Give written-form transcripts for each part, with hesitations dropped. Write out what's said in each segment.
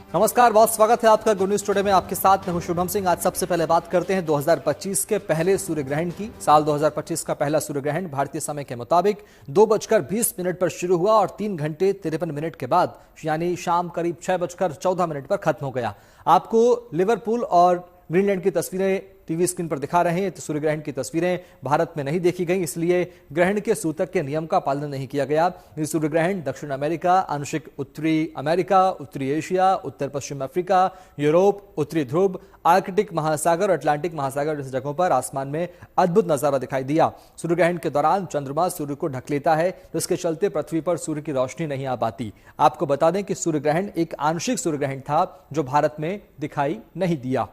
नमस्कार, बहुत स्वागत है आपका गुड न्यूज टुडे में। आपके साथ मैं हूं शुभम सिंह। आज सबसे पहले बात करते हैं 2025 के पहले सूर्य ग्रहण की। साल 2025 का पहला सूर्य ग्रहण भारतीय समय के मुताबिक 2:20 पर शुरू हुआ और 3 घंटे 53 मिनट के बाद यानी शाम करीब 6:14 पर खत्म हो गया। आपको लिवरपूल और ग्रीनलैंड की तस्वीरें टीवी स्क्रीन पर दिखा रहे हैं। तो सूर्य ग्रहण की तस्वीरें भारत में नहीं देखी गई, इसलिए ग्रहण के सूतक के नियम का पालन नहीं किया गया। ये सूर्य ग्रहण दक्षिण अमेरिका, आंशिक उत्तरी अमेरिका, उत्तरी एशिया, उत्तर पश्चिम अफ्रीका, यूरोप, उत्तरी ध्रुव, आर्कटिक महासागर और अटलांटिक महासागर जैसी जगहों पर आसमान में अद्भुत नजारा दिखाई दिया। सूर्य ग्रहण के दौरान चंद्रमा सूर्य को ढक लेता है, जिसके चलते पृथ्वी पर सूर्य की रोशनी नहीं आ पाती। आपको बता दें कि सूर्य ग्रहण एक आंशिक सूर्य ग्रहण था जो भारत में दिखाई नहीं दिया।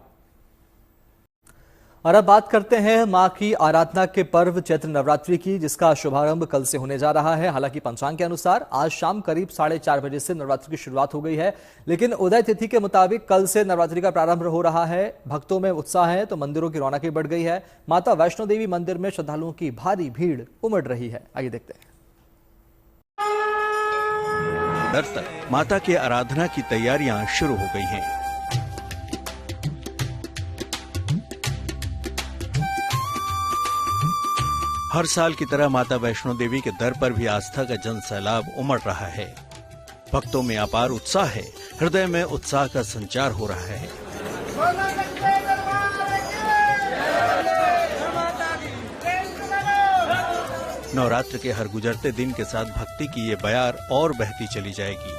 और अब बात करते हैं मां की आराधना के पर्व चैत्र नवरात्रि की, जिसका शुभारंभ कल से होने जा रहा है। हालांकि पंचांग के अनुसार आज शाम करीब 4:30 बजे से नवरात्रि की शुरुआत हो गई है, लेकिन उदय तिथि के मुताबिक कल से नवरात्रि का प्रारंभ हो रहा है। भक्तों में उत्साह है तो मंदिरों की रौनकें बढ़ गई है। माता वैष्णो देवी मंदिर में श्रद्धालुओं की भारी भीड़ उमड़ रही है। आइए देखते हैं। तक माता की आराधना की तैयारियां शुरू हो गई हैं। हर साल की तरह माता वैष्णो देवी के दर पर भी आस्था का जन सैलाब उमड़ रहा है। भक्तों में अपार उत्साह है, हृदय में उत्साह का संचार हो रहा है। नवरात्र के हर गुजरते दिन के साथ भक्ति की ये बयार और बहती चली जाएगी।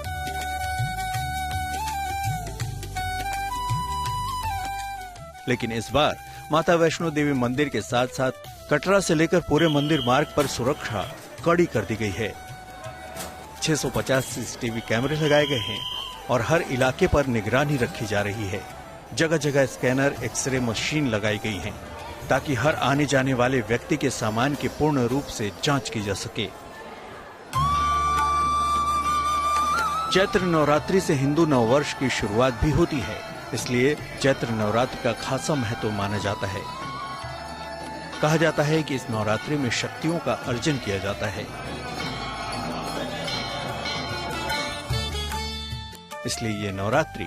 लेकिन इस बार माता वैष्णो देवी मंदिर के साथ साथ कटरा से लेकर पूरे मंदिर मार्ग पर सुरक्षा कड़ी कर दी गई है। 650 सीसीटीवी कैमरे लगाए गए हैं और हर इलाके पर निगरानी रखी जा रही है। जगह जगह स्कैनर, एक्सरे मशीन लगाई गई हैं, ताकि हर आने जाने वाले व्यक्ति के सामान की पूर्ण रूप से जांच की जा सके। चैत्र नवरात्रि से हिंदू नववर्ष की शुरुआत भी होती है, इसलिए चैत्र नवरात्र का खासा महत्व माना जाता है। कहा जाता है कि इस नवरात्रि में शक्तियों का अर्जन किया जाता है, इसलिए ये नवरात्रि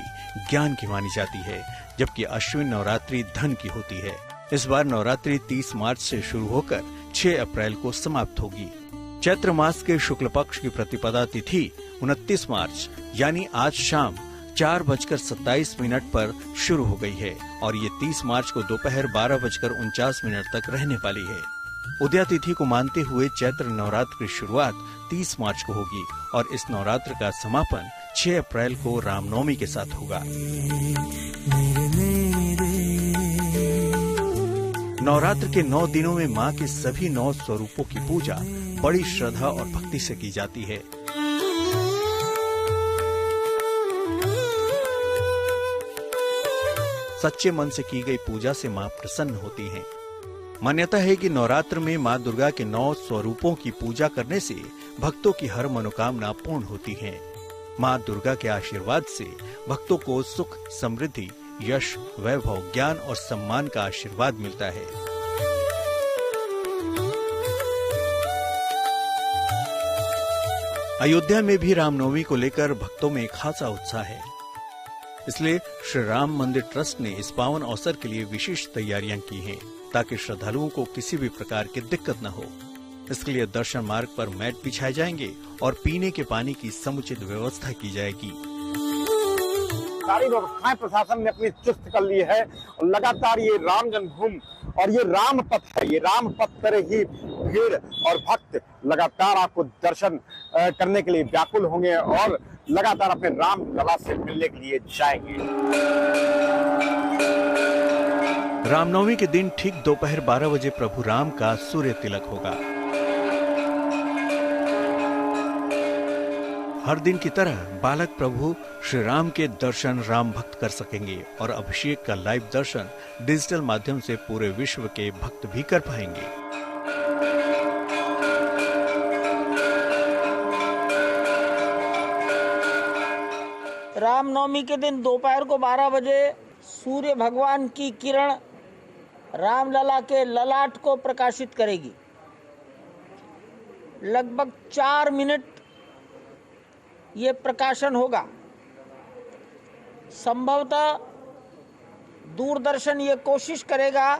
ज्ञान की मानी जाती है, जबकि अश्विन नवरात्रि धन की होती है। इस बार नवरात्रि 30 मार्च से शुरू होकर 6 अप्रैल को समाप्त होगी। चैत्र मास के शुक्ल पक्ष की प्रतिपदा तिथि 29 मार्च यानी आज शाम 4:27 पर शुरू हो गई है और ये 30 मार्च को दोपहर 12:49 तक रहने वाली है। उदया तिथि को मानते हुए चैत्र नवरात्र की शुरुआत 30 मार्च को होगी और इस नवरात्र का समापन 6 अप्रैल को रामनवमी के साथ होगा। नवरात्र के 9 दिनों में मां के सभी 9 स्वरूपों की पूजा बड़ी श्रद्धा और भक्ति से की जाती है। सच्चे मन से की गई पूजा से मां प्रसन्न होती हैं। मान्यता है कि नवरात्र में मां दुर्गा के 9 स्वरूपों की पूजा करने से भक्तों की हर मनोकामना पूर्ण होती है। मां दुर्गा के आशीर्वाद से भक्तों को सुख, समृद्धि, यश, वैभव, ज्ञान और सम्मान का आशीर्वाद मिलता है। अयोध्या में भी रामनवमी को लेकर भक्तों में खासा उत्साह है, इसलिए श्री राम मंदिर ट्रस्ट ने इस पावन अवसर के लिए विशेष तैयारियां की हैं, ताकि श्रद्धालुओं को किसी भी प्रकार की दिक्कत न हो। इसके लिए दर्शन मार्ग पर मैट बिछाए जाएंगे और पीने के पानी की समुचित व्यवस्था की जाएगी। सारी व्यवस्थाएं प्रशासन ने अपनी चुस्त कर ली है और लगातार ये राम जन्मभूमि और ये राम पथ है, ये राम पथ पर ही भीड़ और भक्त लगातार आपको दर्शन करने के लिए व्याकुल होंगे और लगातार अपने राम लला से मिलने के लिए जाएंगे। रामनवमी के दिन ठीक दोपहर 12 बजे प्रभु राम का सूर्य तिलक होगा। हर दिन की तरह बालक प्रभु श्री राम के दर्शन राम भक्त कर सकेंगे और अभिषेक का लाइव दर्शन डिजिटल माध्यम से पूरे विश्व के भक्त भी कर पाएंगे। रामनवमी के दिन दोपहर को 12 बजे सूर्य भगवान की किरण रामलला के ललाट को प्रकाशित करेगी। लगभग 4 मिनट ये प्रकाशन होगा। संभवतः दूरदर्शन ये कोशिश करेगा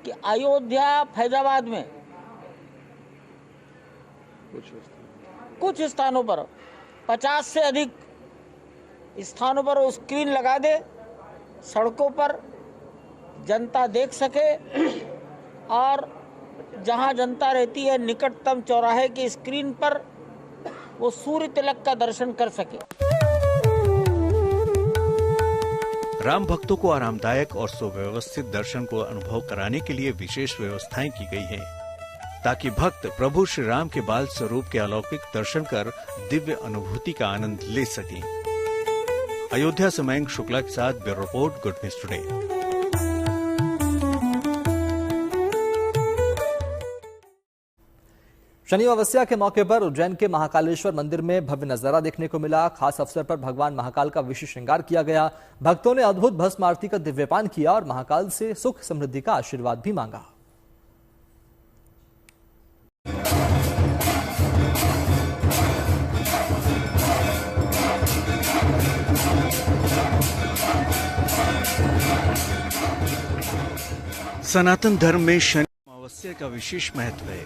कि अयोध्या फैजाबाद में कुछ स्थानों पर 50 से अधिक स्थानों पर वो स्क्रीन लगा दे, सड़कों पर जनता देख सके और जहां जनता रहती है निकटतम चौराहे की स्क्रीन पर वो सूर्य तिलक का दर्शन कर सके। राम भक्तों को आरामदायक और सुव्यवस्थित दर्शन को अनुभव कराने के लिए विशेष व्यवस्थाएं की गई हैं, ताकि भक्त प्रभु श्री राम के बाल स्वरूप के अलौकिक दर्शन कर दिव्य अनुभूति का आनंद ले सकें। अयोध्या से मयंक शुक्ला के साथ bureau report, good news today. Shani अमावस्या के मौके पर उज्जैन के महाकालेश्वर मंदिर में भव्य नजारा देखने को मिला। खास अवसर पर भगवान महाकाल का विशेष श्रृंगार किया गया। भक्तों ने अद्भुत भस्म आरती का दिव्यपान किया और महाकाल से सुख समृद्धि का आशीर्वाद भी मांगा। सनातन धर्म में शनि अमावस्या का विशेष महत्व है।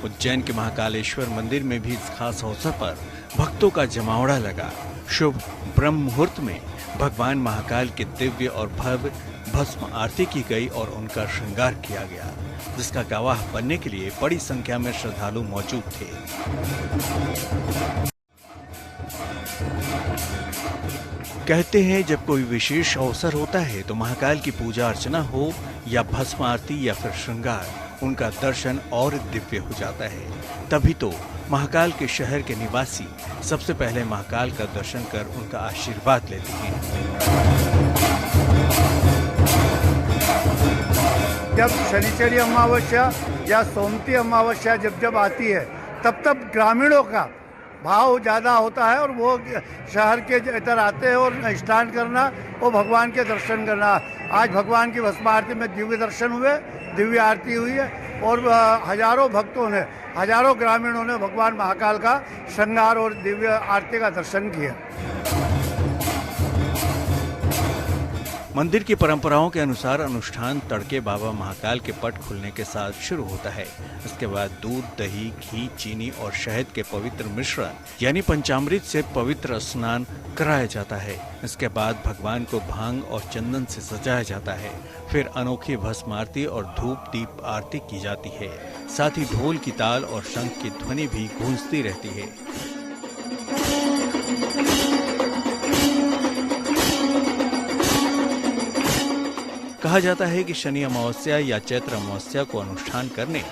उज्जैन के महाकालेश्वर मंदिर में भी इस खास अवसर पर भक्तों का जमावड़ा लगा। शुभ ब्रह्म मुहूर्त में भगवान महाकाल के दिव्य और भव्य भस्म आरती की गई और उनका श्रृंगार किया गया, जिसका गवाह बनने के लिए बड़ी संख्या में श्रद्धालु मौजूद थे। कहते हैं जब कोई विशेष अवसर होता है तो महाकाल की पूजा अर्चना हो या भस्म आरती या फिर श्रृंगार, उनका दर्शन और दिव्य हो जाता है। तभी तो महाकाल के शहर के निवासी सबसे पहले महाकाल का दर्शन कर उनका आशीर्वाद लेते हैं। जब शनिचरी अमावस्या या सोमती अमावस्या जब आती है तब ग्रामीणों का भाव ज़्यादा होता है और वो शहर के इधर आते हैं और स्नान करना और भगवान के दर्शन करना। आज भगवान की भस्म आरती में दिव्य दर्शन हुए, दिव्य आरती हुई है और हजारों भक्तों ने, हजारों ग्रामीणों ने भगवान महाकाल का श्रृंगार और दिव्य आरती का दर्शन किया। मंदिर की परंपराओं के अनुसार अनुष्ठान तड़के बाबा महाकाल के पट खुलने के साथ शुरू होता है। इसके बाद दूध, दही, घी, चीनी और शहद के पवित्र मिश्रण यानी पंचामृत से पवित्र स्नान कराया जाता है। इसके बाद भगवान को भांग और चंदन से सजाया जाता है। फिर अनोखी भस्म आरती और धूप दीप आरती की जाती है। साथ ही ढोल की ताल और शंख की ध्वनि भी गूंजती रहती है। कहा जाता है कि शनि अमावस्या या चैत्र अमावस्या को अनुष्ठान करने,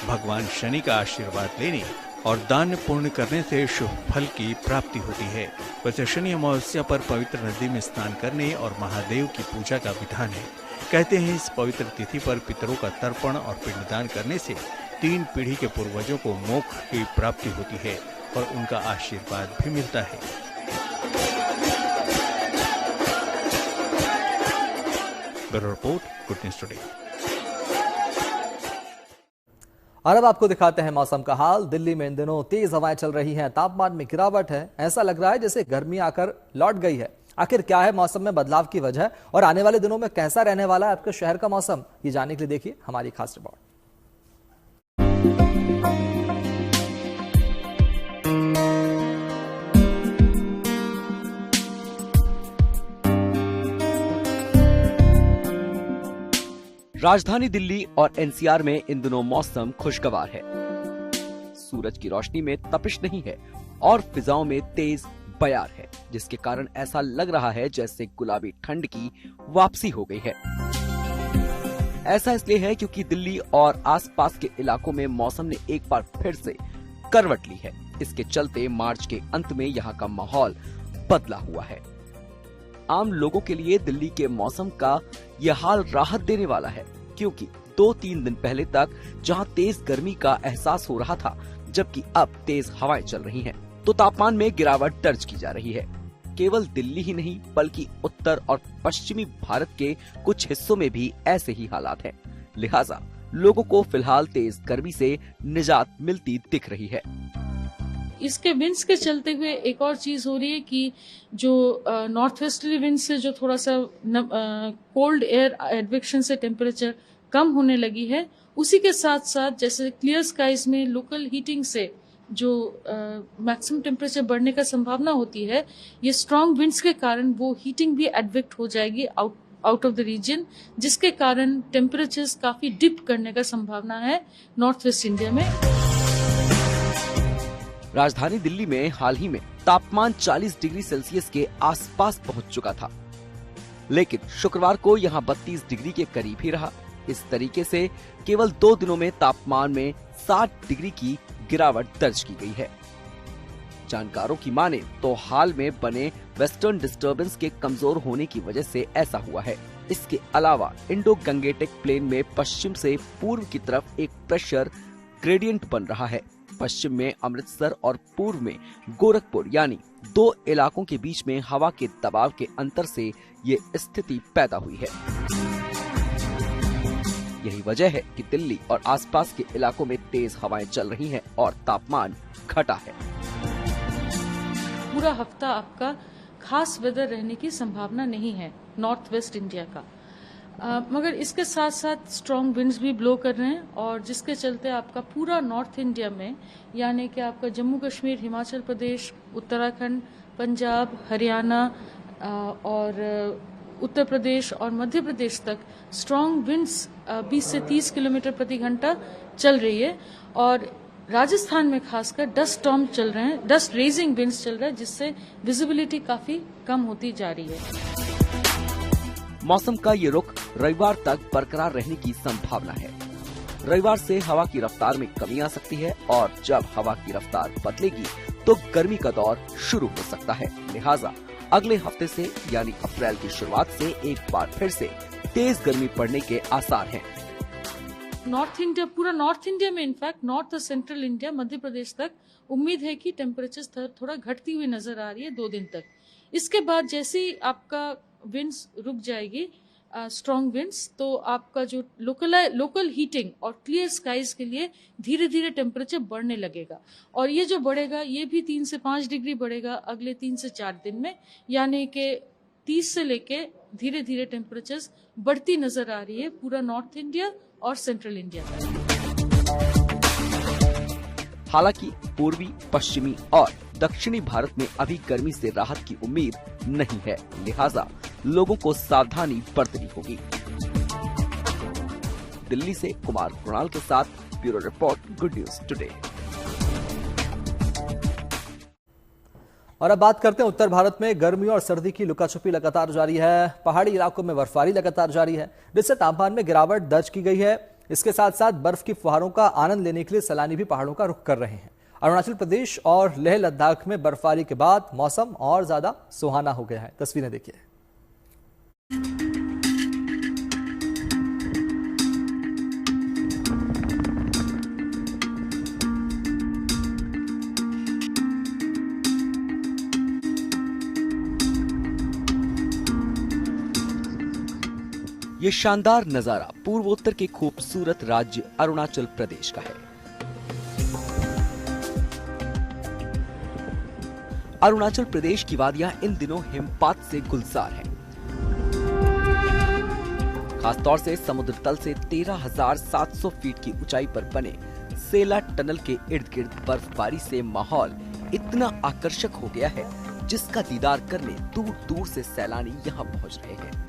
भगवान शनि का आशीर्वाद लेने और दान पुण्य करने से शुभ फल की प्राप्ति होती है। वैसे शनि अमावस्या पर पवित्र नदी में स्नान करने और महादेव की पूजा का विधान है। कहते हैं इस पवित्र तिथि पर पितरों का तर्पण और पिंडदान करने से 3 पीढ़ी के पूर्वजों को मोक्ष की प्राप्ति होती है और उनका आशीर्वाद भी मिलता है। Bureau report, good news today. और अब आपको दिखाते हैं मौसम का हाल। दिल्ली में इन दिनों तेज हवाएं चल रही हैं, तापमान में गिरावट है। ऐसा लग रहा है जैसे गर्मी आकर लौट गई है। आखिर क्या है मौसम में बदलाव की वजह और आने वाले दिनों में कैसा रहने वाला है आपके शहर का मौसम, ये जानने के लिए देखिए हमारी खास रिपोर्ट। राजधानी दिल्ली और एनसीआर में इन दिनों मौसम खुशगवार है। सूरज की रोशनी में तपिश नहीं है और फिजाओं में तेज बयार है, जिसके कारण ऐसा लग रहा है जैसे गुलाबी ठंड की वापसी हो गई है। ऐसा इसलिए है क्योंकि दिल्ली और आसपास के इलाकों में मौसम ने एक बार फिर से करवट ली है। इसके चलते मार्च के अंत में यहाँ का माहौल बदला हुआ है। आम लोगों के लिए दिल्ली के मौसम का यह हाल राहत देने वाला है, क्योंकि 2-3 दिन पहले तक जहां तेज गर्मी का एहसास हो रहा था, जबकि अब तेज हवाएं चल रही हैं, तो तापमान में गिरावट दर्ज की जा रही है। केवल दिल्ली ही नहीं बल्कि उत्तर और पश्चिमी भारत के कुछ हिस्सों में भी ऐसे ही हालात हैं। लिहाजा लोगों को फिलहाल तेज गर्मी से निजात मिलती दिख रही है। इसके विंड्स के चलते हुए एक और चीज हो रही है कि जो नॉर्थ वेस्टर्ली विंड से जो थोड़ा सा कोल्ड एयर एडवेक्शन से टेम्परेचर कम होने लगी है, उसी के साथ साथ जैसे क्लियर स्काइज में लोकल हीटिंग से जो मैक्सिमम टेम्परेचर बढ़ने का संभावना होती है, ये स्ट्रांग विंड्स के कारण वो हीटिंग भी एडवेक्ट हो जाएगी आउट ऑफ द रीजन, जिसके कारण टेम्परेचर्स काफी डिप करने का संभावना है नॉर्थ वेस्ट इंडिया में। राजधानी दिल्ली में हाल ही में तापमान 40 डिग्री सेल्सियस के आसपास पहुंच चुका था, लेकिन शुक्रवार को यहां 32 डिग्री के करीब ही रहा। इस तरीके से केवल 2 दिनों में तापमान में 60 डिग्री की गिरावट दर्ज की गई है। जानकारों की माने तो हाल में बने वेस्टर्न डिस्टर्बेंस के कमजोर होने की वजह से ऐसा हुआ है। इसके अलावा इंडो गंगेटिक प्लेन में पश्चिम से पूर्व की तरफ एक प्रेशर ग्रेडियंट बन रहा है। पश्चिम में अमृतसर और पूर्व में गोरखपुर यानी 2 इलाकों के बीच में हवा के दबाव के अंतर से ये स्थिति पैदा हुई है। यही वजह है कि दिल्ली और आसपास के इलाकों में तेज हवाएं चल रही हैं और तापमान घटा है। पूरा हफ्ता आपका खास वेदर रहने की संभावना नहीं है नॉर्थ वेस्ट इंडिया का, मगर इसके साथ साथ स्ट्रॉन्ग विंड्स भी ब्लो कर रहे हैं, और जिसके चलते आपका पूरा नॉर्थ इंडिया में यानी कि आपका जम्मू कश्मीर, हिमाचल प्रदेश, उत्तराखंड, पंजाब, हरियाणा और उत्तर प्रदेश और मध्य प्रदेश तक स्ट्रॉन्ग विंड्स 20 से 30 किलोमीटर प्रति घंटा चल रही है। और राजस्थान में खासकर डस्ट स्टॉर्म चल रहे हैं, डस्ट रेजिंग विंड्स चल रहा है, जिससे विजिबिलिटी काफी कम होती जा रही है। मौसम का ये रुख रविवार तक बरकरार रहने की संभावना है। रविवार से हवा की रफ्तार में कमी आ सकती है, और जब हवा की रफ्तार बदलेगी तो गर्मी का दौर शुरू हो सकता है। लिहाजा अगले हफ्ते से यानी अप्रैल की शुरुआत से एक बार फिर से तेज गर्मी पड़ने के आसार हैं। नॉर्थ इंडिया, पूरा नॉर्थ इंडिया में, इनफैक्ट नॉर्थ और सेंट्रल इंडिया, मध्य प्रदेश तक उम्मीद है कि टेम्परेचर थोड़ा घटती हुई नजर आ रही है 2 दिन तक। इसके बाद जैसे ही आपका विंड्स रुक जाएगी, स्ट्रॉन्ग विंड्स, तो आपका जो लोकल हीटिंग और क्लियर स्काइज के लिए धीरे धीरे टेम्परेचर बढ़ने लगेगा, और ये जो बढ़ेगा ये भी 3 से 5 डिग्री बढ़ेगा अगले 3 से 4 दिन में, यानी कि 30 से लेके धीरे धीरे टेम्परेचर्स बढ़ती नजर आ रही है पूरा नॉर्थ इंडिया और सेंट्रल इंडिया में। हालांकि पूर्वी, पश्चिमी और दक्षिणी भारत में अभी गर्मी से राहत की उम्मीद नहीं है, लिहाजा लोगों को सावधानी बरतनी होगी। दिल्ली से कुमार कृणाल के साथ bureau report, good news today. और अब बात करते हैं उत्तर भारत में गर्मी और सर्दी की लुकाछुपी लगातार जारी है। पहाड़ी इलाकों में बर्फबारी लगातार जारी है, जिससे तापमान में गिरावट दर्ज की गई है। इसके साथ साथ बर्फ की फुहारों का आनंद लेने के लिए सैलानी भी पहाड़ों का रुख कर रहे हैं। अरुणाचल प्रदेश और लेह लद्दाख में बर्फबारी के बाद मौसम और ज्यादा सुहाना हो गया है। तस्वीरें देखिए। ये शानदार नजारा पूर्वोत्तर के खूबसूरत राज्य अरुणाचल प्रदेश का है। अरुणाचल प्रदेश की वादियां इन दिनों हिमपात से गुलजार हैं। खासतौर से समुद्र तल से 13,700 फीट की ऊंचाई पर बने सेला टनल के इर्द गिर्द बर्फबारी से माहौल इतना आकर्षक हो गया है, जिसका दीदार करने दूर दूर से सैलानी यहाँ पहुँच रहे हैं।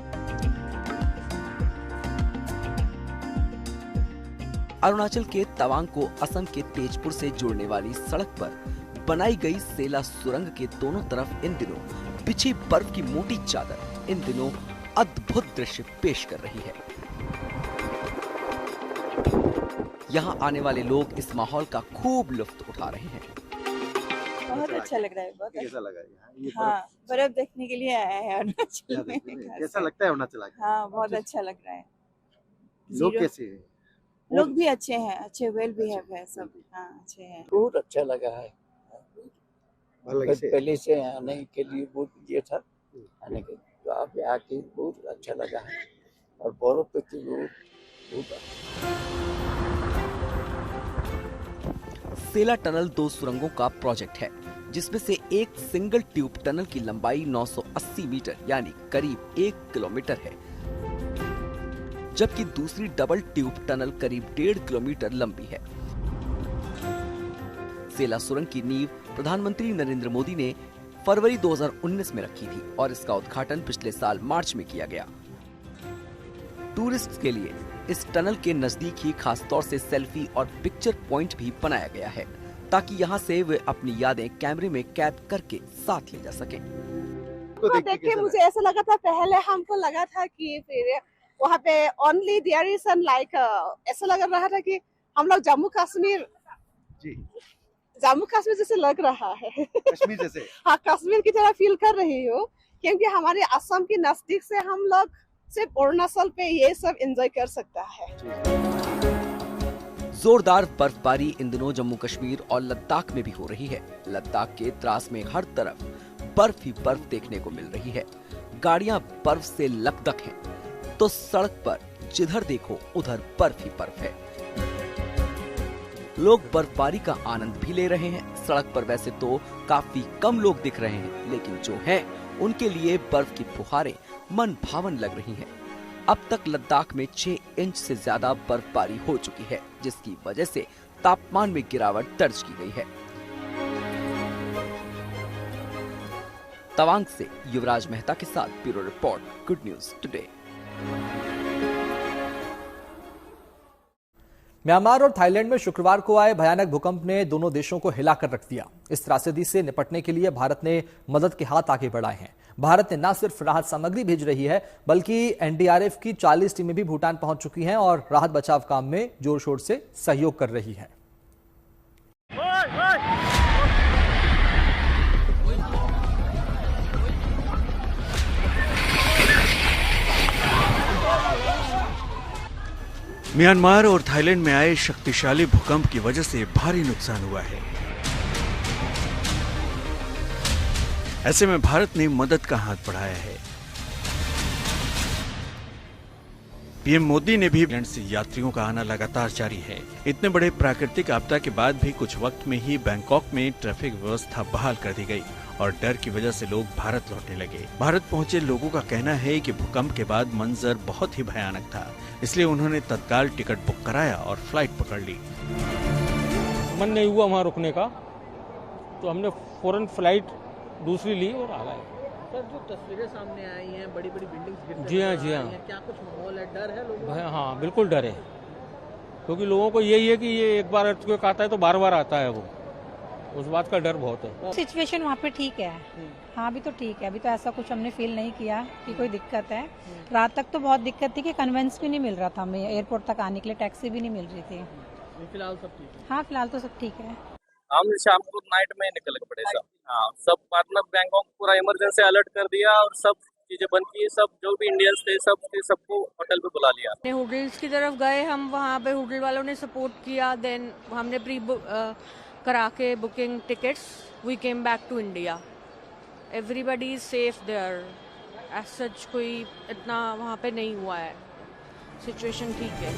अरुणाचल के तवांग को असम के तेजपुर से जोड़ने वाली सड़क पर बनाई गई सेला सुरंग के दोनों तरफ इन दिनों बिछी बर्फ की मोटी चादर इन दिनों अद्भुत दृश्य पेश कर रही है। यहाँ आने वाले लोग इस माहौल का खूब लुत्फ उठा रहे हैं। बहुत अच्छा लग रहा है। बहुत कैसा लगा ये हाँ, बर्फ देखने के लिए आया है अरुणाचल में। कैसा लगता है अरुणाचल आके? हाँ, बहुत अच्छा लग रहा है। लोग कैसे हैं? लोग भी अच्छे हैं, अच्छे वेल बिहेव है सब। हाँ, अच्छे हैं। बहुत अच्छा लगा है। पहले से आने के लिए बहुत ये था, आने के तो आप आके बहुत अच्छा लगा है। और बर्फ पे तो सेला टनल 2 सुरंगों का प्रोजेक्ट है, जिसमें से एक सिंगल ट्यूब टनल की लंबाई 980 मीटर यानी करीब 1 किलोमीटर है, जबकि दूसरी डबल ट्यूब टनल करीब 1.5 किलोमीटर लंबी है। सेला सुरंग की नींव प्रधानमंत्री नरेंद्र मोदी ने फरवरी 2019 में रखी थी और इसका उद्घाटन पिछले साल मार्च में किया गया। टूरिस्ट के लिए इस टनल के नजदीक ही खास तौर से सेल्फी और पिक्चर पॉइंट भी बनाया गया है, ताकि यहाँ से वे अपनी यादें कैमरे में कैद करके साथ ले जा सकें। तो देख के मुझे ऐसा लगा था, पहले हमको लगा था कि फिर वहाँ पे only there is an like, ऐसा लग रहा था कि हम लोग जम्मू कश्मीर जैसे लग रहा है। कश्मीर जैसे? हाँ, कश्मीर की तरह फील कर रही हूँ, क्योंकि हमारे असम के नजदीक से हम लोग सिर्फ अरुणाचल पे ये सब एंजॉय कर सकता है। जोरदार बर्फबारी इन दिनों जम्मू कश्मीर और लद्दाख में भी हो रही है। लद्दाख के द्रास में हर तरफ बर्फ ही बर्फ देखने को मिल रही है। गाड़ियां बर्फ से लकदक हैं, तो सड़क पर जिधर देखो उधर बर्फ ही बर्फ है। लोग बर्फबारी का आनंद भी ले रहे हैं। सड़क पर वैसे तो काफी कम लोग दिख रहे हैं, लेकिन जो हैं उनके लिए बर्फ की फुहारें मन भावन लग रही हैं। अब तक लद्दाख में 6 इंच से ज्यादा बर्फबारी हो चुकी है, जिसकी वजह से तापमान में गिरावट दर्ज की गई है। तवांग से युवराज मेहता के साथ bureau report, good news today. Myanmar और थाईलैंड में शुक्रवार को आए भयानक भूकंप ने दोनों देशों को हिलाकर रख दिया। इस त्रासदी से निपटने के लिए भारत ने मदद के हाथ आगे बढ़ाए हैं। भारत ने न सिर्फ राहत सामग्री भेज रही है, बल्कि एनडीआरएफ की 40 टीमें भी भूटान पहुंच चुकी हैं और राहत बचाव काम में जोर शोर से सहयोग कर रही हैं। म्यांमार और थाईलैंड में आए शक्तिशाली भूकंप की वजह से भारी नुकसान हुआ है। ऐसे में भारत ने मदद का हाथ बढ़ाया है। पीएम मोदी ने भी थाईलैंड से यात्रियों का आना लगातार जारी है। इतने बड़े प्राकृतिक आपदा के बाद भी कुछ वक्त में ही बैंकॉक में ट्रैफिक व्यवस्था बहाल कर दी गई और डर की वजह से लोग भारत लौटने लगे। भारत पहुंचे लोगों का कहना है कि भूकंप के बाद मंजर बहुत ही भयानक था, इसलिए उन्होंने तत्काल टिकट बुक कराया और फ्लाइट पकड़ ली। मन नहीं हुआ वहाँ रुकने का, तो हमने फौरन फ्लाइट दूसरी ली और आ गए। सर, जो तस्वीरें सामने आई हैं, बड़ी बड़ी बिल्डिंग्स जी हाँ, क्या कुछ माहौल है, डर है लोगों को? हाँ, बिल्कुल डर है, क्योंकि लोगों को यही है कि ये एक बार अर्थक्वेक आता है तो बार बार आता है, वो उस बात का डर बहुत है। सिचुएशन वहाँ पे ठीक है। हाँ, अभी तो ठीक है, अभी तो ऐसा कुछ हमने फील नहीं किया कि कोई दिक्कत है। रात तक तो बहुत दिक्कत थी कि कन्वेंस भी नहीं मिल रहा था, हमें एयरपोर्ट तक आने के लिए टैक्सी भी नहीं मिल रही थी। फिलहाल सब ठीक है? हाँ, फिलहाल तो सब ठीक है। हम शाम को नाइट में निकल पड़े सब। हाँ, सब मतलब बैंकॉक पूरा इमरजेंसी अलर्ट कर दिया और सब चीजें बंद की। सब जो भी इंडियंस थे सबको होटल पे बुला लिया। होटल्स की तरफ गए हम, वहाँ पे होटल वालों ने सपोर्ट किया। देन हमने प्री करा के booking tickets, we came back to India. Everybody is safe there, as such कोई इतना वहाँ पे नहीं हुआ है, सिचुएशन ठीक है।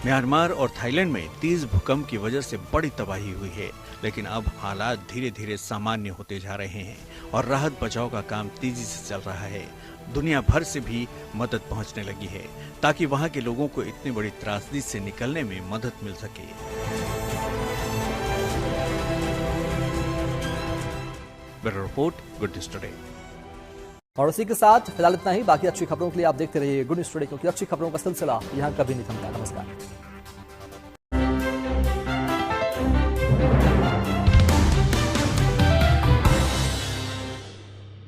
म्यांमार और थाईलैंड में तेज भूकंप की वजह से बड़ी तबाही हुई है, लेकिन अब हालात धीरे धीरे सामान्य होते जा रहे हैं और राहत बचाव का काम तेजी से चल रहा है। दुनिया भर से भी मदद पहुंचने लगी है, ताकि वहां के लोगों को इतनी बड़ी त्रासदी से निकलने में मदद मिल सके। Bureau report, good news today. और इसी के साथ फिलहाल इतना ही। बाकी अच्छी खबरों के लिए आप देखते रहिए गुड न्यूज टुडे, क्योंकि अच्छी खबरों का सिलसिला यहाँ कभी नहीं थमता। नमस्कार।